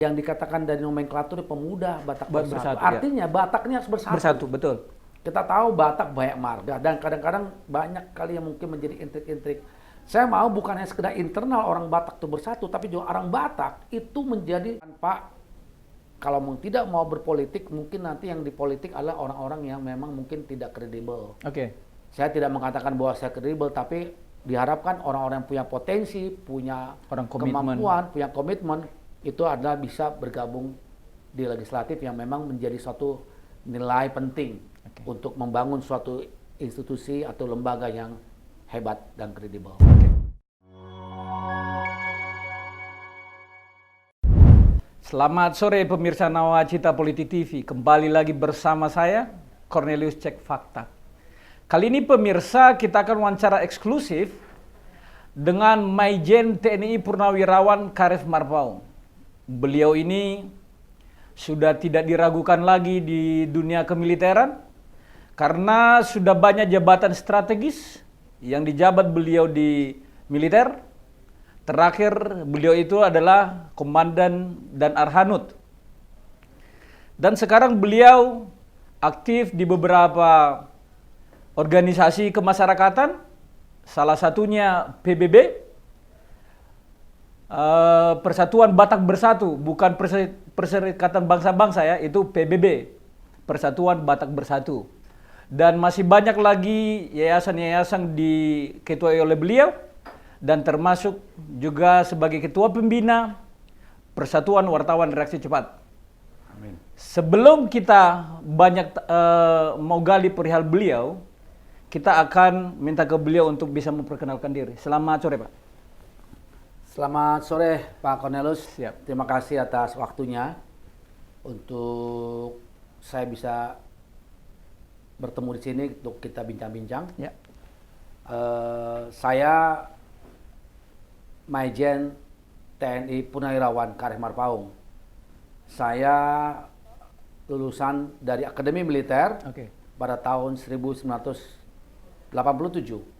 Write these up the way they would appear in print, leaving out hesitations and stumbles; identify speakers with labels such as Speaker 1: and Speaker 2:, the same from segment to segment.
Speaker 1: yang dikatakan dari nomenklatur pemuda Batak Bersatu.
Speaker 2: Bersatu,
Speaker 1: Artinya Bataknya harus bersatu.
Speaker 2: Bersatu, betul.
Speaker 1: Kita tahu Batak banyak marga dan kadang-kadang banyak kali yang mungkin menjadi intrik-intrik. Saya mau bukan hanya sekedar internal orang Batak itu bersatu, tapi juga orang Batak itu menjadi Pak, kalau tidak mau berpolitik, mungkin nanti yang di politik adalah orang-orang yang memang mungkin tidak kredibel.
Speaker 2: Oke.
Speaker 1: Saya tidak mengatakan bahwa saya kredibel, tapi diharapkan orang-orang yang punya potensi, punya kemampuan, punya komitmen, itu adalah bisa bergabung di legislatif yang memang menjadi suatu nilai penting untuk membangun suatu institusi atau lembaga yang hebat dan kredibel.
Speaker 2: Selamat sore pemirsa Nawacita Politik TV. Kembali lagi bersama saya, Cornelius Cek Fakta. Kali ini pemirsa kita akan wawancara eksklusif dengan Maijen TNI Purnawirawan Karif Marpaung. Beliau ini sudah tidak diragukan lagi di dunia kemiliteran karena sudah banyak jabatan strategis yang dijabat beliau di militer. Terakhir beliau itu adalah Komandan dan Arhanud. Dan sekarang beliau aktif di beberapa organisasi kemasyarakatan, salah satunya PBB, Persatuan Batak Bersatu, bukan Perserikatan Bangsa-Bangsa ya, itu PBB, Persatuan Batak Bersatu. Dan masih banyak lagi yayasan-yayasan diketuai oleh beliau, dan termasuk juga sebagai Ketua Pembina Persatuan Wartawan Reaksi Cepat.
Speaker 1: Amin. Sebelum
Speaker 2: kita banyak mau gali perihal beliau, kita akan minta ke beliau untuk bisa memperkenalkan diri. Selamat sore, Pak.
Speaker 1: Selamat sore, Pak Cornelius.
Speaker 2: Siap.
Speaker 1: Terima kasih atas waktunya untuk saya bisa bertemu di sini untuk kita bincang-bincang.
Speaker 2: Ya.
Speaker 1: Saya Maijen TNI Purnawirawan Karif Marpaung. Saya lulusan dari Akademi Militer pada tahun 1987.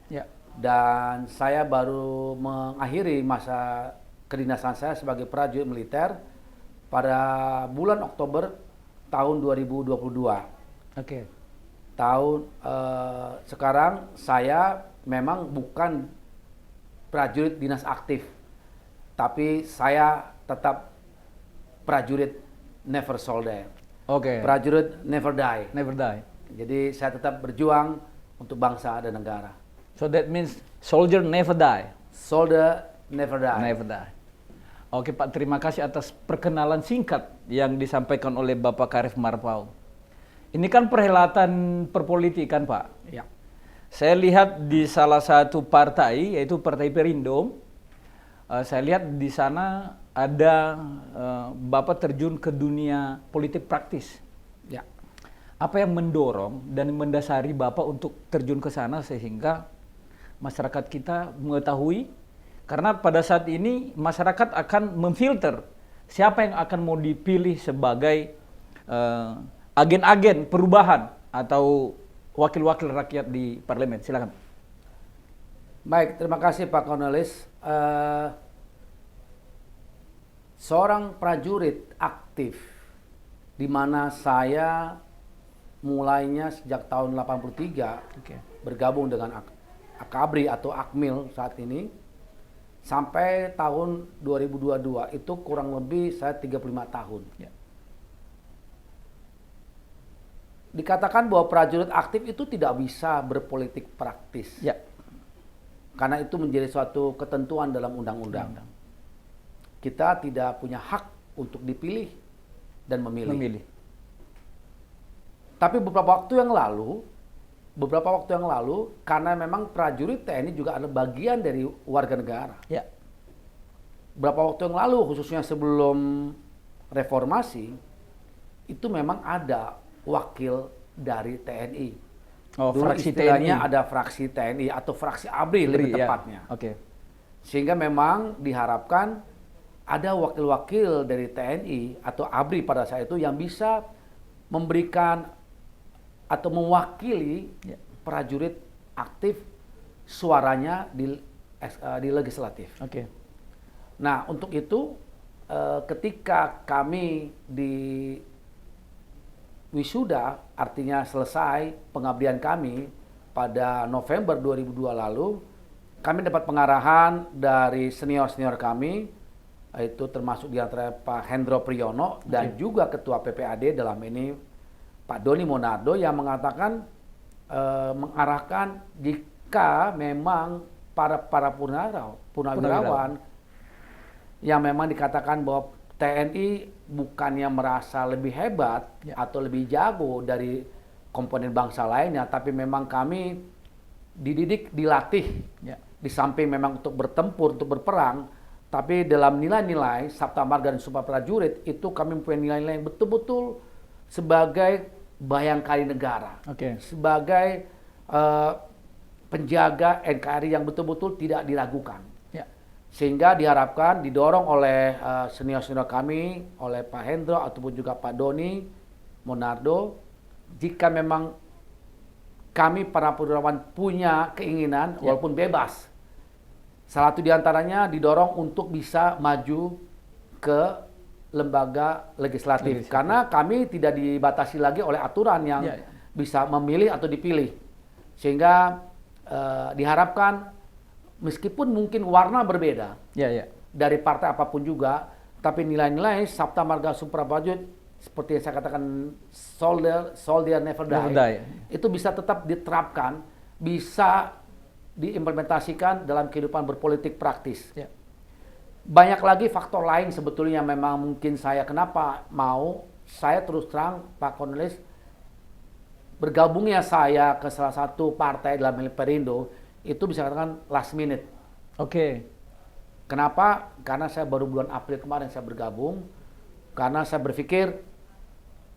Speaker 2: Ya.
Speaker 1: Dan saya baru mengakhiri masa kedinasan saya sebagai prajurit militer pada bulan Oktober tahun 2022. Sekarang saya memang bukan prajurit dinas aktif, tapi saya tetap prajurit never soldier. Prajurit never die.
Speaker 2: Never die.
Speaker 1: Jadi saya tetap berjuang untuk bangsa dan negara.
Speaker 2: So that means soldier never die.
Speaker 1: Soldier never die.
Speaker 2: Never die. Oke Pak, terima kasih atas perkenalan singkat yang disampaikan oleh Bapak Karif Marpaung. Ini kan perhelatan perpolitikan Pak.
Speaker 1: Ya.
Speaker 2: Saya lihat di salah satu partai, yaitu Partai Perindo, saya lihat di sana ada Bapak terjun ke dunia politik praktis.
Speaker 1: Ya.
Speaker 2: Apa yang mendorong dan mendasari Bapak untuk terjun ke sana sehingga masyarakat kita mengetahui, karena pada saat ini masyarakat akan memfilter siapa yang akan mau dipilih sebagai agen-agen perubahan atau wakil-wakil rakyat di parlemen. Silakan.
Speaker 1: Baik, terima kasih Pak Cornelis. Seorang prajurit aktif, di mana saya mulainya sejak tahun 83 bergabung dengan Akabri atau Akmil saat ini sampai tahun 2022 itu kurang lebih saya 35 tahun.
Speaker 2: Ya.
Speaker 1: Dikatakan bahwa prajurit aktif itu tidak bisa berpolitik praktis.
Speaker 2: Ya.
Speaker 1: Karena itu menjadi suatu ketentuan dalam undang-undang. Kita tidak punya hak untuk dipilih dan memilih. Tapi beberapa waktu yang lalu, karena memang prajurit TNI juga adalah bagian dari warga negara.
Speaker 2: Ya.
Speaker 1: Beberapa waktu yang lalu, khususnya sebelum reformasi, itu memang ada wakil dari TNI. Dulu
Speaker 2: fraksi
Speaker 1: istilahnya
Speaker 2: TNI.
Speaker 1: ada fraksi TNI atau fraksi ABRI lebih tepatnya. Sehingga memang diharapkan ada wakil-wakil dari TNI atau ABRI pada saat itu yang bisa memberikan atau mewakili prajurit aktif suaranya di legislatif.
Speaker 2: Oke.
Speaker 1: Nah, untuk itu ketika kami di wisuda, artinya selesai pengabdian kami pada November 2002 lalu, kami dapat pengarahan dari senior-senior kami, itu termasuk di antara Pak Hendro Priyono dan juga Ketua PPAD dalam ini Pak Doni Monardo, yang mengatakan mengarahkan jika memang para purnawirawan yang memang dikatakan bahwa TNI bukannya merasa lebih hebat atau lebih jago dari komponen bangsa lainnya, tapi memang kami dididik, dilatih, di samping memang untuk bertempur, untuk berperang, tapi dalam nilai-nilai Sabta Marga dan Sumpah Prajurit itu kami mempunyai nilai-nilai yang betul-betul sebagai bayangkari negara, sebagai penjaga NKRI yang betul-betul tidak diragukan. Sehingga diharapkan didorong oleh senior-senior kami, oleh Pak Hendro ataupun juga Pak Doni Monardo, jika memang kami para purnawirawan punya keinginan, walaupun bebas, salah satu diantaranya didorong untuk bisa maju ke lembaga legislatif. Karena kami tidak dibatasi lagi oleh aturan yang bisa memilih atau dipilih. Sehingga diharapkan meskipun mungkin warna berbeda dari partai apapun juga, tapi nilai-nilai Sabta Marga Sumpah Prajurit seperti yang saya katakan, soldier never die, itu bisa tetap diterapkan, bisa diimplementasikan dalam kehidupan berpolitik praktis. Banyak lagi faktor lain sebetulnya memang mungkin saya kenapa mau, saya terus terang Pak Cornelis, bergabungnya saya ke salah satu partai dalam Perindo, itu bisa katakan last minute. Kenapa? Karena saya baru bulan April kemarin saya bergabung, karena saya berpikir,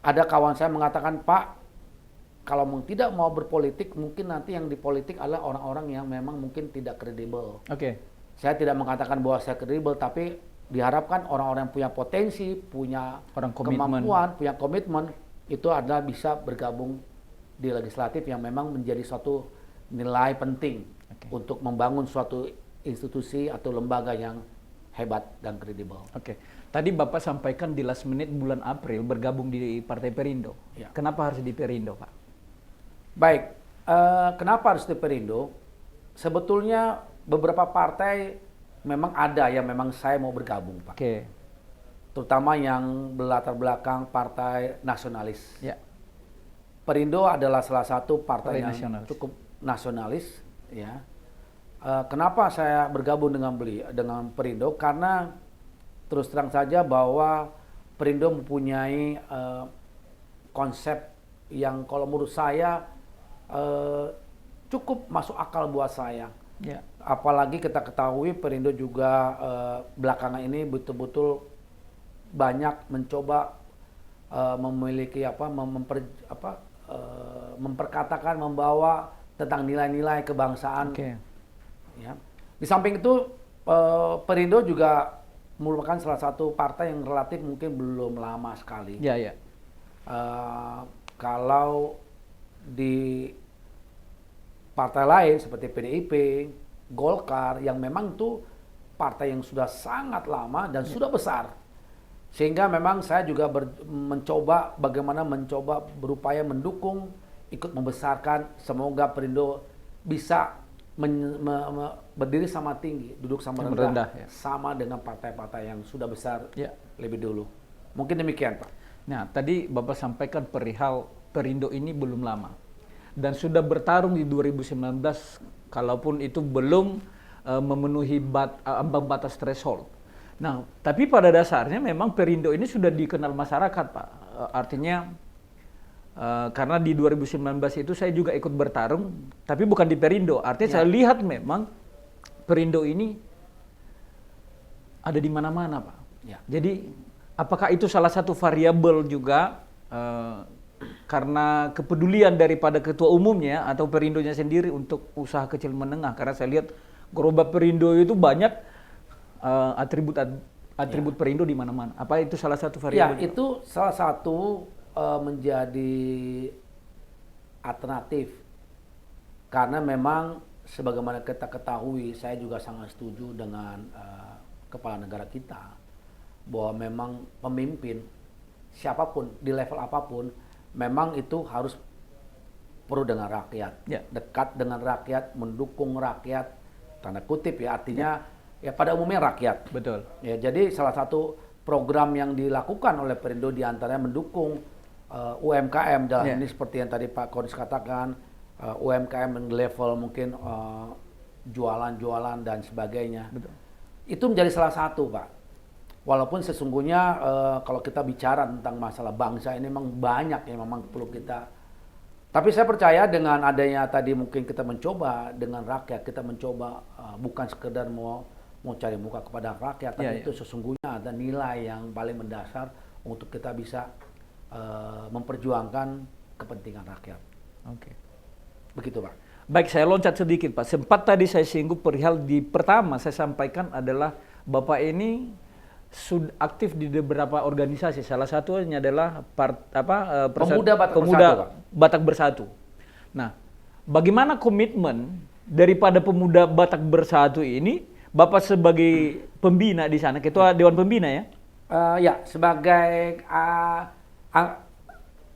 Speaker 1: ada kawan saya mengatakan, Pak, kalau tidak mau berpolitik, mungkin nanti yang di politik adalah orang-orang yang memang mungkin tidak kredibel. Saya tidak mengatakan bahwa saya kredibel, tapi diharapkan orang-orang yang punya potensi, punya kemampuan, punya komitmen, itu adalah bisa bergabung di legislatif yang memang menjadi suatu nilai penting untuk membangun suatu institusi atau lembaga yang hebat dan kredibel.
Speaker 2: Tadi Bapak sampaikan di last minute bulan April bergabung di Partai Perindo. Kenapa harus di Perindo, Pak?
Speaker 1: Baik, kenapa harus di Perindo? Sebetulnya beberapa partai memang ada yang memang saya mau bergabung, Pak. Terutama yang berlatar belakang partai nasionalis. Perindo adalah salah satu partai yang cukup nasionalis, ya. Kenapa saya bergabung dengan Perindo? Karena terus terang saja bahwa Perindo mempunyai konsep yang kalau menurut saya cukup masuk akal buat saya. Apalagi kita ketahui Perindo juga belakangan ini betul-betul banyak mencoba memiliki memperkatakan, membawa tentang nilai-nilai kebangsaan. Di samping itu Perindo juga merupakan salah satu partai yang relatif mungkin belum lama sekali. Kalau di partai lain seperti PDIP, Golkar, yang memang itu partai yang sudah sangat lama dan sudah besar. Sehingga memang saya juga mencoba berupaya mendukung, ikut membesarkan, semoga Perindo bisa berdiri sama tinggi, duduk sama rendah, sama dengan partai-partai yang sudah besar lebih dulu. Mungkin demikian, Pak.
Speaker 2: Nah, tadi Bapak sampaikan perihal Perindo ini belum lama dan sudah bertarung di 2019, kalaupun itu belum memenuhi ambang batas threshold. Nah, tapi pada dasarnya memang Perindo ini sudah dikenal masyarakat, Pak. Artinya karena di 2019 itu saya juga ikut bertarung, tapi bukan di Perindo. Artinya saya lihat memang Perindo ini ada di mana-mana, Pak. Jadi apakah itu salah satu variabel juga karena kepedulian daripada ketua umumnya atau Perindonya sendiri untuk usaha kecil menengah? Karena saya lihat gerobak Perindo itu banyak atribut Perindo di mana-mana. Apa itu salah satu variabel?
Speaker 1: Itu salah satu menjadi alternatif, karena memang sebagaimana kita ketahui, saya juga sangat setuju dengan kepala negara kita bahwa memang pemimpin siapapun di level apapun memang itu harus pro dengan rakyat, dekat dengan rakyat, mendukung rakyat, tanda kutip ya, artinya ya pada umumnya rakyat.
Speaker 2: Betul.
Speaker 1: Ya, jadi salah satu program yang dilakukan oleh Perindo diantaranya mendukung UMKM dalam ini seperti yang tadi Pak Konis katakan, UMKM yang level mungkin jualan-jualan dan sebagainya. Betul. Itu menjadi salah satu, Pak. Walaupun sesungguhnya kalau kita bicara tentang masalah bangsa ini memang banyak yang memang perlu kita. Tapi saya percaya dengan adanya tadi mungkin kita mencoba dengan rakyat, kita mencoba bukan sekedar mau cari muka kepada rakyat, tapi itu sesungguhnya ada nilai yang paling mendasar untuk kita bisa memperjuangkan kepentingan rakyat.
Speaker 2: Oke.
Speaker 1: Begitu, Pak.
Speaker 2: Baik, saya loncat sedikit, Pak. Sempat tadi saya singgung perihal di pertama saya sampaikan adalah Bapak ini sudah aktif di beberapa organisasi. Salah satunya adalah
Speaker 1: Pemuda
Speaker 2: Batak Bersatu. Nah, bagaimana komitmen daripada Pemuda Batak Bersatu ini, Bapak sebagai pembina di sana, ketua Dewan Pembina ya?
Speaker 1: Ya, sebagai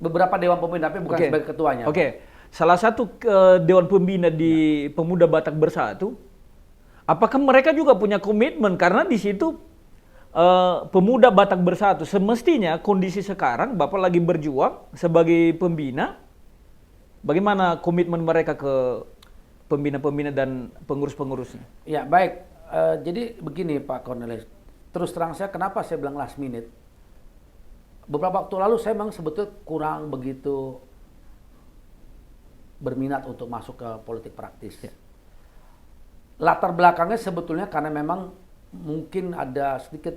Speaker 1: beberapa Dewan Pembina, tapi bukan sebagai ketuanya.
Speaker 2: Oke. Salah satu Dewan Pembina di Pemuda Batak Bersatu, apakah mereka juga punya komitmen? Karena di situ Pemuda Batak Bersatu semestinya kondisi sekarang Bapak lagi berjuang sebagai pembina. Bagaimana komitmen mereka ke pembina-pembina dan pengurus-pengurusnya?
Speaker 1: Ya, baik. Jadi begini Pak Cornelis. Terus terang saya kenapa saya bilang last minute. Beberapa waktu lalu saya memang sebetulnya kurang begitu berminat untuk masuk ke politik praktis. Ya. Latar belakangnya sebetulnya karena memang mungkin ada sedikit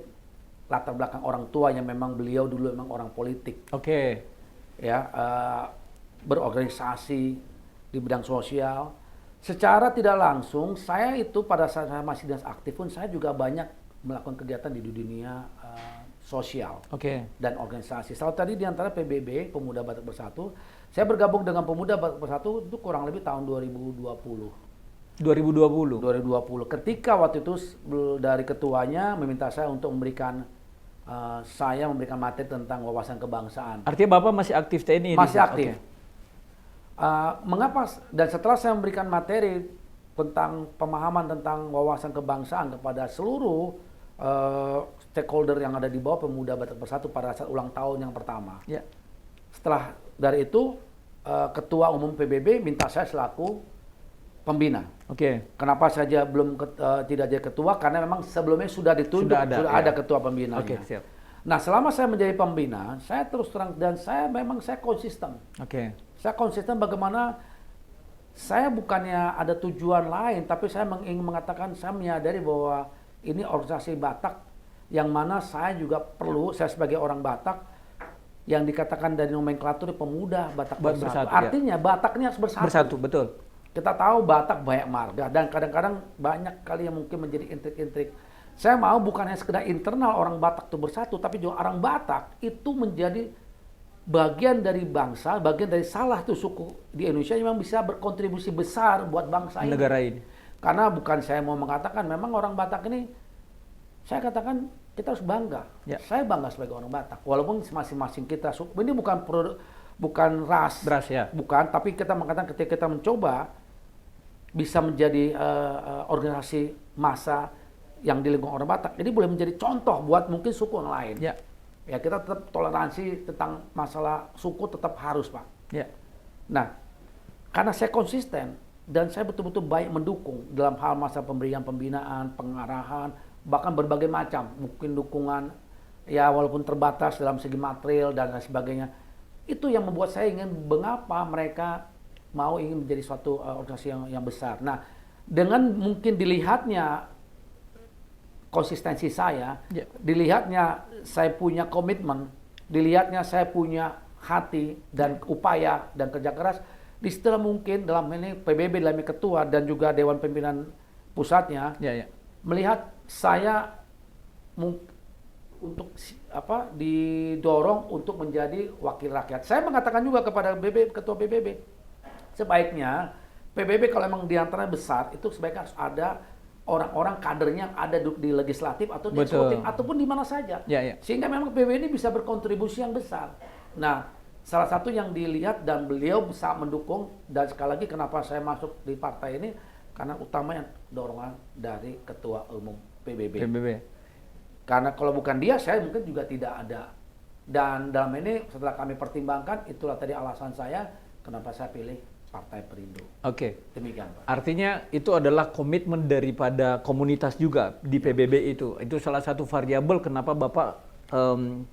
Speaker 1: latar belakang orang tua yang memang beliau dulu memang orang politik.
Speaker 2: Oke.
Speaker 1: Ya, berorganisasi di bidang sosial. Secara tidak langsung, saya itu pada saat saya masih dinas aktif pun saya juga banyak melakukan kegiatan di dunia sosial dan organisasi. Salah tadi di antara PBB, Pemuda Batak Bersatu, saya bergabung dengan Pemuda Batak Bersatu itu kurang lebih tahun 2020. 2020. Ketika waktu itu dari ketuanya meminta saya untuk memberikan materi tentang wawasan kebangsaan.
Speaker 2: Artinya Bapak masih aktif TNI?
Speaker 1: Masih aktif. Mengapa? Dan setelah saya memberikan materi tentang pemahaman tentang wawasan kebangsaan kepada seluruh stakeholder yang ada di bawah Pemuda Batak Bersatu pada saat ulang tahun yang pertama. Ya. Setelah dari itu, Ketua Umum PBB minta saya selaku pembina. Kenapa saja belum tidak jadi ketua? Karena memang sebelumnya sudah ditunjuk, sudah ada ketua pembinanya.
Speaker 2: Siap.
Speaker 1: Nah, selama saya menjadi pembina, saya terus terang dan saya konsisten. Saya konsisten bagaimana saya bukannya ada tujuan lain, tapi saya ingin mengatakan saya menyadari bahwa ini organisasi Batak yang mana saya juga perlu, saya sebagai orang Batak yang dikatakan dari nomenklatur Pemuda Batak Bersatu. Artinya Bataknya harus bersatu.
Speaker 2: Betul.
Speaker 1: Kita tahu Batak banyak marga dan kadang-kadang banyak kali yang mungkin menjadi intrik-intrik. Saya mau bukan hanya sekedar internal orang Batak itu bersatu, tapi juga orang Batak itu menjadi bagian dari bangsa, bagian dari salah satu suku di Indonesia yang memang bisa berkontribusi besar buat bangsa ini.
Speaker 2: Negara ini.
Speaker 1: Karena bukan saya mau mengatakan memang orang Batak ini, saya katakan kita harus bangga. Ya. Saya bangga sebagai orang Batak, walaupun masing-masing kita ini bukan ras, ya. Bukan, tapi kita mengatakan ketika kita mencoba bisa menjadi organisasi massa yang di lingkungan orang Batak, ini boleh menjadi contoh buat mungkin suku yang lain. Ya, kita tetap toleransi tentang masalah suku tetap harus, Pak. Ya. Nah, karena saya konsisten dan saya betul-betul baik mendukung dalam hal masa pemberian pembinaan, pengarahan, bahkan berbagai macam, mungkin dukungan ya walaupun terbatas dalam segi material dan lain sebagainya. Itu yang membuat saya ingin mengapa mereka ingin menjadi suatu organisasi yang besar. Nah, dengan mungkin dilihatnya konsistensi saya, dilihatnya saya punya komitmen, dilihatnya saya punya hati dan upaya dan kerja keras, disitulah mungkin dalam ini PBB dalam ketua dan juga Dewan Pimpinan Pusatnya melihat saya untuk didorong untuk menjadi wakil rakyat. Saya mengatakan juga kepada ketua PBB, sebaiknya PBB kalau memang diantaranya besar, itu sebaiknya harus ada orang-orang kadernya yang ada di legislatif atau di eksekutif ataupun di mana saja. Sehingga memang PBB ini bisa berkontribusi yang besar. Nah, salah satu yang dilihat dan beliau bisa mendukung, dan sekali lagi kenapa saya masuk di partai ini, karena utamanya dorongan dari Ketua Umum PBB. Karena kalau bukan dia, saya mungkin juga tidak ada. Dan dalam ini setelah kami pertimbangkan, itulah tadi alasan saya kenapa saya pilih Partai Perindo. Demikian, Pak.
Speaker 2: Artinya itu adalah komitmen daripada komunitas juga di PBB itu. Itu salah satu variabel kenapa Bapak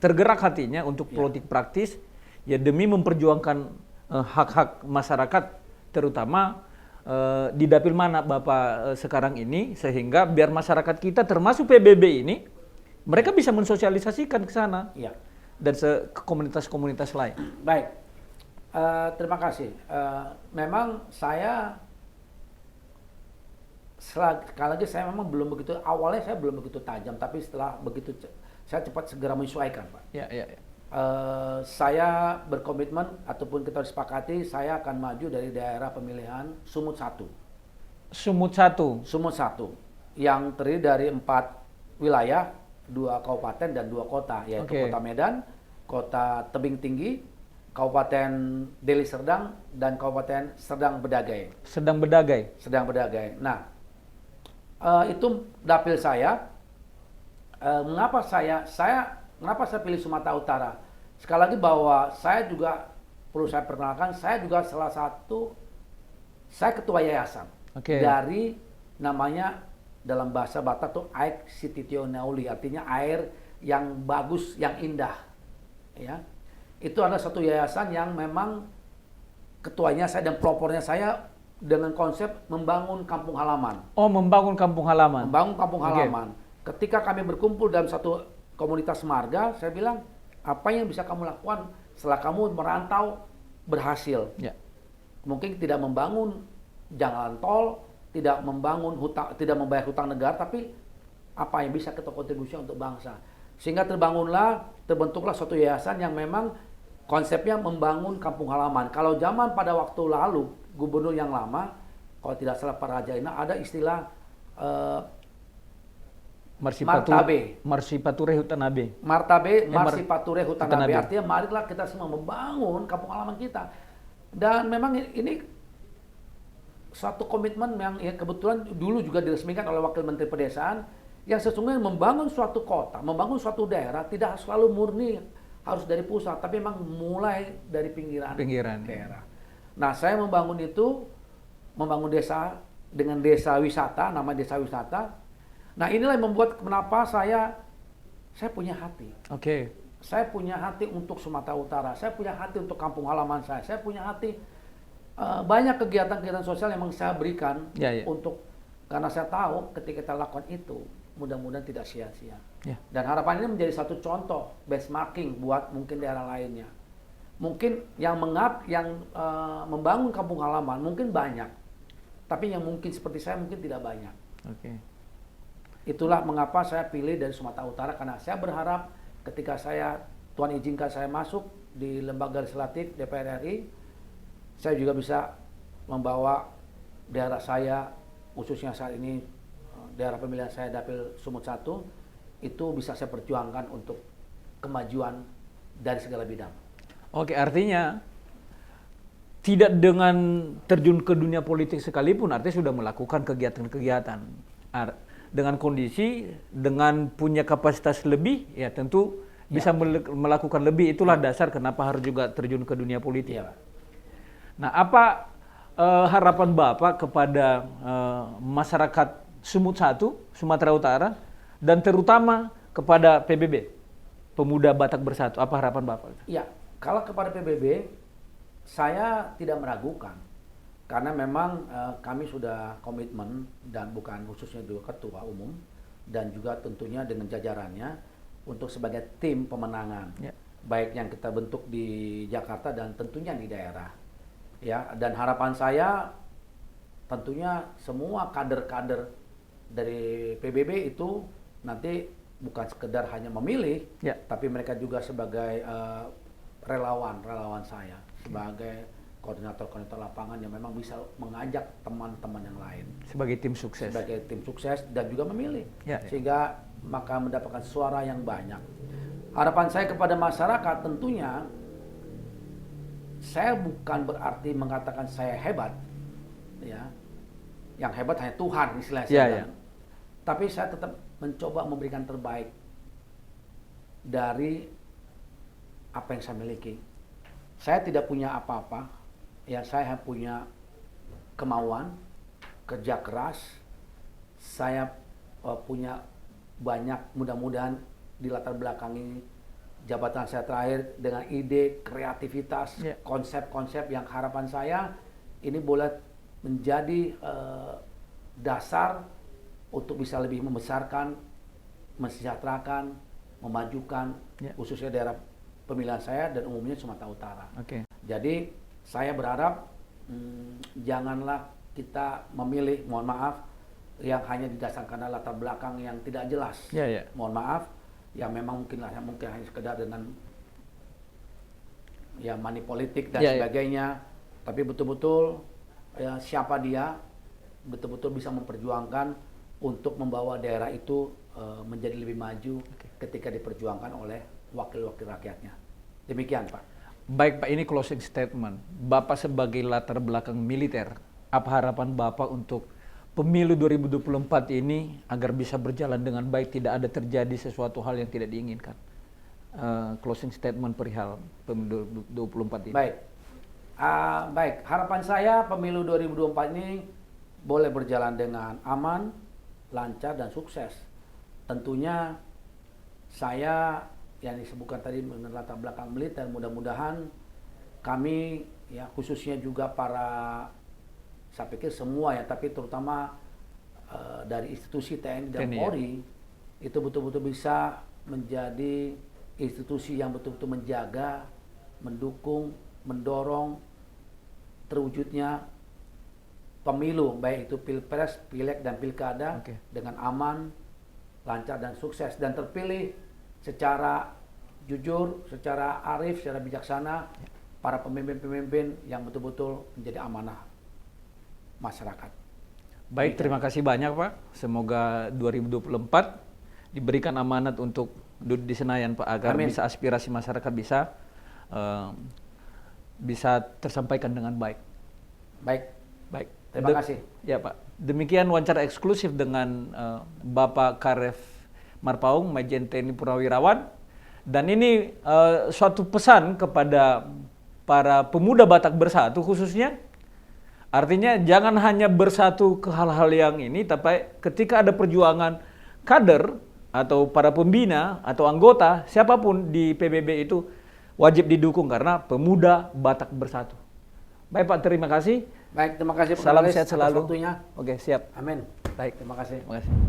Speaker 2: tergerak hatinya untuk politik praktis, ya demi memperjuangkan hak-hak masyarakat, terutama di dapil mana Bapak sekarang ini, sehingga biar masyarakat kita termasuk PBB ini, mereka bisa mensosialisasikan ke sana dan ke komunitas-komunitas lain.
Speaker 1: Baik. Terima kasih. Memang saya sekali lagi saya memang belum begitu, awalnya saya belum begitu tajam, tapi setelah begitu saya cepat segera menyesuaikan, Pak. Saya berkomitmen ataupun kita sepakati saya akan maju dari daerah pemilihan Sumut 1.
Speaker 2: Sumut 1
Speaker 1: yang terdiri dari 4 wilayah, 2 kabupaten dan 2 kota, yaitu Kota Medan, Kota Tebing Tinggi, Kabupaten Deli Serdang, dan Kabupaten Serdang Bedagai. Nah, itu dapil saya. Mengapa saya pilih Sumatera Utara? Sekali lagi bahwa saya juga perlu saya perkenalkan, saya juga saya ketua yayasan dari namanya dalam bahasa Batak tuh Aik Sititio Nauli, artinya air yang bagus, yang indah. Ya. Itu adalah satu yayasan yang memang ketuanya saya dan pelopornya saya dengan konsep membangun kampung halaman.
Speaker 2: Membangun kampung halaman.
Speaker 1: Ketika kami berkumpul dalam satu komunitas marga, saya bilang, apa yang bisa kamu lakukan setelah kamu merantau berhasil? Mungkin tidak membangun jalan tol, tidak membangun hutang, tidak membayar hutang negara, tapi apa yang bisa kita kontribusi untuk bangsa? Sehingga terbentuklah suatu yayasan yang memang konsepnya membangun kampung halaman. Kalau zaman pada waktu lalu, gubernur yang lama, kalau tidak salah Pak Raja ini, ada istilah
Speaker 2: Marsipature Hutanabe.
Speaker 1: Marsipature Hutanabe. Artinya marilah kita semua membangun kampung halaman kita. Dan memang ini suatu komitmen yang kebetulan dulu juga diresmikan oleh Wakil Menteri Pedesaan, yang sesungguhnya membangun suatu kota, membangun suatu daerah tidak selalu murni harus dari pusat, tapi memang mulai dari pinggiran daerah. Nah, saya membangun desa dengan desa wisata, nama desa wisata. Nah, inilah yang membuat kenapa saya punya hati. Saya punya hati untuk Sumatera Utara, saya punya hati untuk kampung halaman saya punya hati banyak kegiatan-kegiatan sosial yang memang saya berikan untuk, karena saya tahu ketika kita lakukan itu mudah-mudahan tidak sia-sia. Dan harapan ini menjadi satu contoh benchmarking buat mungkin daerah lainnya. Mungkin yang membangun kampung halaman mungkin banyak, tapi yang mungkin seperti saya mungkin tidak banyak. Itulah mengapa saya pilih dari Sumatera Utara, karena saya berharap ketika Tuhan izinkan saya masuk di lembaga legislatif DPR RI, saya juga bisa membawa daerah saya, khususnya saat ini daerah pemilihan saya dapil Sumut 1, itu bisa saya perjuangkan untuk kemajuan dari segala bidang.
Speaker 2: Artinya tidak dengan terjun ke dunia politik sekalipun, artinya sudah melakukan kegiatan-kegiatan. Dengan kondisi, dengan punya kapasitas lebih, ya tentu bisa melakukan lebih. Itulah dasar kenapa harus juga terjun ke dunia politik. Nah, apa harapan Bapak kepada masyarakat Sumut 1, Sumatera Utara, dan terutama kepada PBB, Pemuda Batak Bersatu? Apa harapan Bapak?
Speaker 1: Kalau kepada PBB, saya tidak meragukan. Karena memang kami sudah komitmen, dan bukan khususnya juga Ketua Umum, dan juga tentunya dengan jajarannya, untuk sebagai tim pemenangan. Baik yang kita bentuk di Jakarta dan tentunya di daerah. Dan harapan saya tentunya semua kader-kader dari PBB itu nanti bukan sekedar hanya memilih, tapi mereka juga sebagai relawan saya, sebagai koordinator-koordinator lapangan yang memang bisa mengajak teman-teman yang lain
Speaker 2: sebagai tim sukses.
Speaker 1: Sebagai tim sukses dan juga memilih. Sehingga maka mendapatkan suara yang banyak. Harapan saya kepada masyarakat tentunya, saya bukan berarti mengatakan saya hebat, ya. Yang hebat hanya Tuhan istilahnya. Tapi saya tetap mencoba memberikan terbaik dari apa yang saya miliki. Saya tidak punya apa-apa, ya saya punya kemauan, kerja keras, saya punya banyak, mudah-mudahan di latar belakangi jabatan saya terakhir dengan ide, kreativitas, konsep-konsep yang harapan saya ini boleh menjadi dasar untuk bisa lebih membesarkan, mensejahterakan, memajukan khususnya daerah pemilihan saya dan umumnya Sumatera Utara. Jadi saya berharap janganlah kita memilih, mohon maaf, yang hanya didasarkan latar belakang yang tidak jelas. Mohon maaf, yang memang mungkin hanya sekedar dengan ya money politik dan sebagainya. Tapi betul-betul ya, siapa dia betul-betul bisa memperjuangkan untuk membawa daerah itu menjadi lebih maju ketika diperjuangkan oleh wakil-wakil rakyatnya. Demikian, Pak.
Speaker 2: Baik, Pak, ini closing statement. Bapak sebagai latar belakang militer, apa harapan Bapak untuk pemilu 2024 ini agar bisa berjalan dengan baik, tidak ada terjadi sesuatu hal yang tidak diinginkan? Closing statement perihal pemilu 2024 ini.
Speaker 1: Baik, harapan saya pemilu 2024 ini boleh berjalan dengan aman, lancar, dan sukses. Tentunya saya yang disebutkan tadi mengenai latar belakang militer, mudah-mudahan kami ya khususnya juga para, saya pikir semua ya, tapi terutama dari institusi TNI dan Polri itu betul-betul bisa menjadi institusi yang betul-betul menjaga, mendukung, mendorong terwujudnya pemilu, baik itu pilpres, pileg, dan pilkada dengan aman, lancar, dan sukses, dan terpilih secara jujur, secara arif, secara bijaksana para pemimpin-pemimpin yang betul-betul menjadi amanah masyarakat.
Speaker 2: Baik, terima kasih banyak, Pak. Semoga 2024 diberikan amanat untuk duduk di Senayan, Pak, agar bisa aspirasi masyarakat bisa tersampaikan dengan baik. Baik.
Speaker 1: Terima kasih.
Speaker 2: Ya, Pak. Demikian wawancara eksklusif dengan Bapak Karef Marpaung, Majen TNI Purnawirawan. Dan ini suatu pesan kepada para pemuda Batak Bersatu khususnya. Artinya jangan hanya bersatu ke hal-hal yang ini, tapi ketika ada perjuangan kader atau para pembina atau anggota, siapapun di PBB itu wajib didukung karena pemuda Batak Bersatu. Baik, Pak, terima kasih.
Speaker 1: Baik, terima kasih.
Speaker 2: Salam sehat selalu.
Speaker 1: Waktunya.
Speaker 2: Oke, siap.
Speaker 1: Amin.
Speaker 2: Baik.
Speaker 1: Terima kasih.
Speaker 2: Terima kasih.